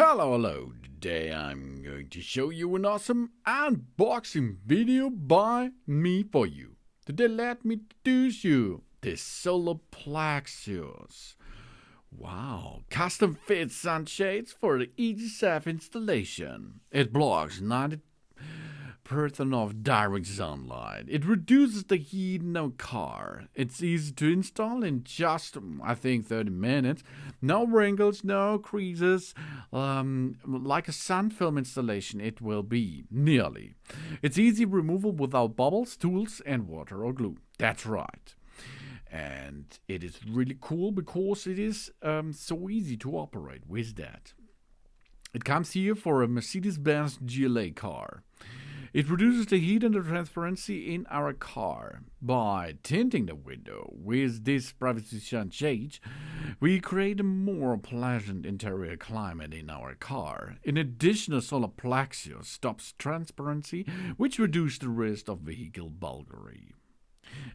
Hello. Today I'm going to show you an awesome unboxing video by me for you. Today let me introduce you this Solar Plexus. Wow, custom fit sunshades for the easy self installation. It blocks 90% of direct sunlight. It reduces the heat in our car. It's easy to install in just, I think, 30 minutes. No wrinkles, no creases. Like a sun film installation, it will be, nearly. It's easy removal without bubbles, tools, and water or glue. That's right. And it is really cool because it is so easy to operate with that. It comes here for a Mercedes-Benz GLA car. It reduces the heat and the transparency in our car. By tinting the window with this privacy sunshade, we create a more pleasant interior climate in our car. In addition, the Solar Plexus stops transparency, which reduces the risk of vehicle burglary.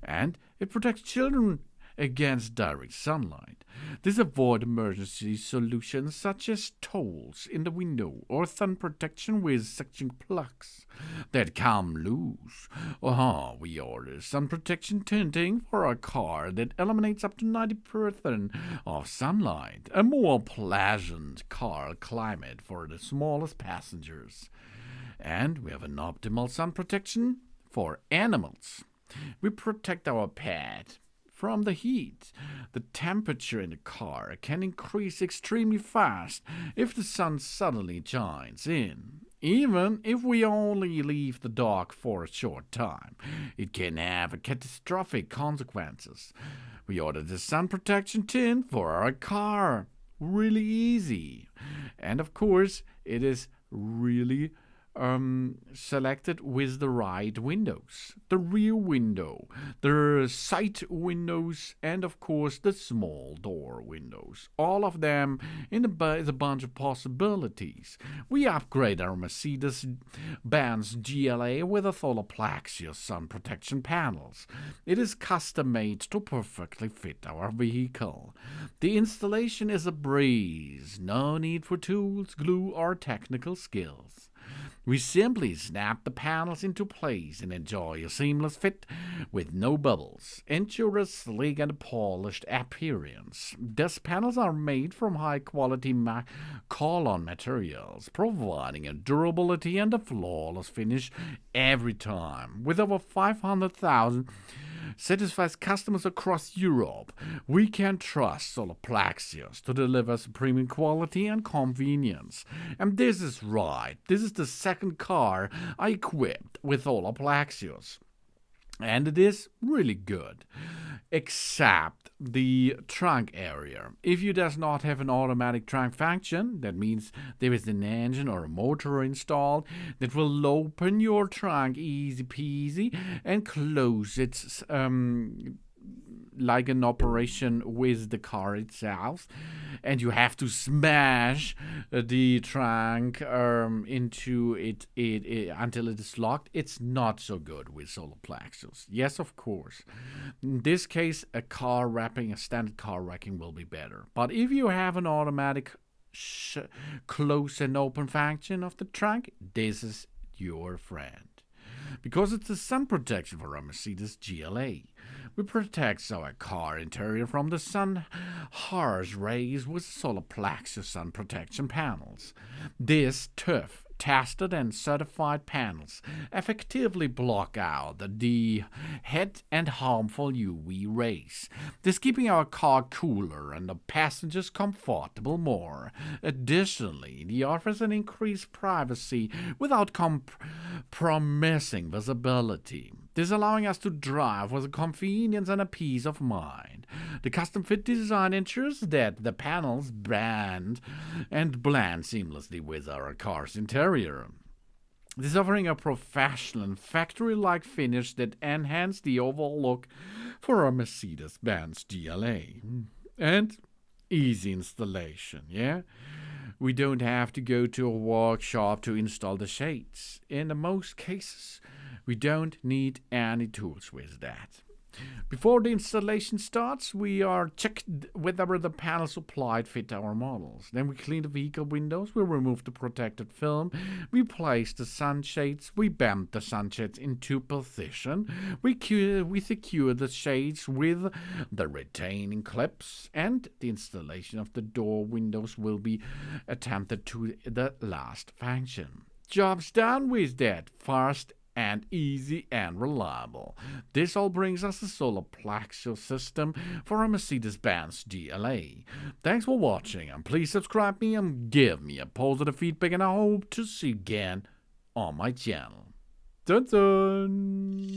And it protects children against direct sunlight. This avoids emergency solutions such as tolls in the window or sun protection with suction plugs that come loose. We order sun protection tinting for a car that eliminates up to 90% of sunlight, a more pleasant car climate for the smallest passengers. And we have an optimal sun protection for animals. We protect our pet from the heat. The temperature in the car can increase extremely fast if the sun suddenly shines in. Even if we only leave the dog for a short time, it can have catastrophic consequences. We ordered the sun protection tint for our car. Really easy. And of course, it is really selected with the right windows. The rear window, the side windows, and of course the small door windows. All of them in a bunch of possibilities. We upgrade our Mercedes-Benz GLA with a Solar Plexus sun protection panels. It is custom made to perfectly fit our vehicle. The installation is a breeze. No need for tools, glue, or technical skills. We simply snap the panels into place and enjoy a seamless fit with no bubbles. Ensure a sleek and polished appearance. These panels are made from high-quality Colon materials, providing a durability and a flawless finish every time. With over 500,000 satisfies customers across Europe, we can trust Solar Plexus to deliver supreme quality and convenience. And this is right. This is the second car I equipped with Solar Plexus. And it is really good, except the trunk area. If you does not have an automatic trunk function, that means there is an engine or a motor installed that will open your trunk easy peasy and close it like an operation with the car itself, and you have to smash the trunk into it until it is locked. It's not so good with Solar Plexus. Yes, of course. In this case, a standard car wrapping will be better. But if you have an automatic close and open function of the trunk, this is your friend. Because it's a sun protection for our Mercedes GLA. We protect our car interior from the sun harsh rays with Solar Plexus sun protection panels. These tough, tested and certified panels effectively block out the heat and harmful UV rays, thus keeping our car cooler and the passengers comfortable more. Additionally, it offers an increased privacy without compromising visibility. This allowing us to drive with a convenience and a peace of mind. The custom fit design ensures that the panels blend seamlessly with our car's interior. This offering a professional and factory-like finish that enhances the overall look for our Mercedes-Benz GLA. And easy installation, yeah? We don't have to go to a workshop to install the shades. In most cases, we don't need any tools with that. Before the installation starts, we are checked whether the panels supplied fit our models. Then we clean the vehicle windows, we remove the protected film, we place the sunshades, we bend the sunshades into position, we secure the shades with the retaining clips, and the installation of the door windows will be attempted to the last function. Job's done with that, fast and easy and reliable. This all brings us the solar plexus system for a Mercedes-Benz GLA. Thanks for watching, and please subscribe me and give me a positive feedback, and I hope to see you again on my channel. Dun dun!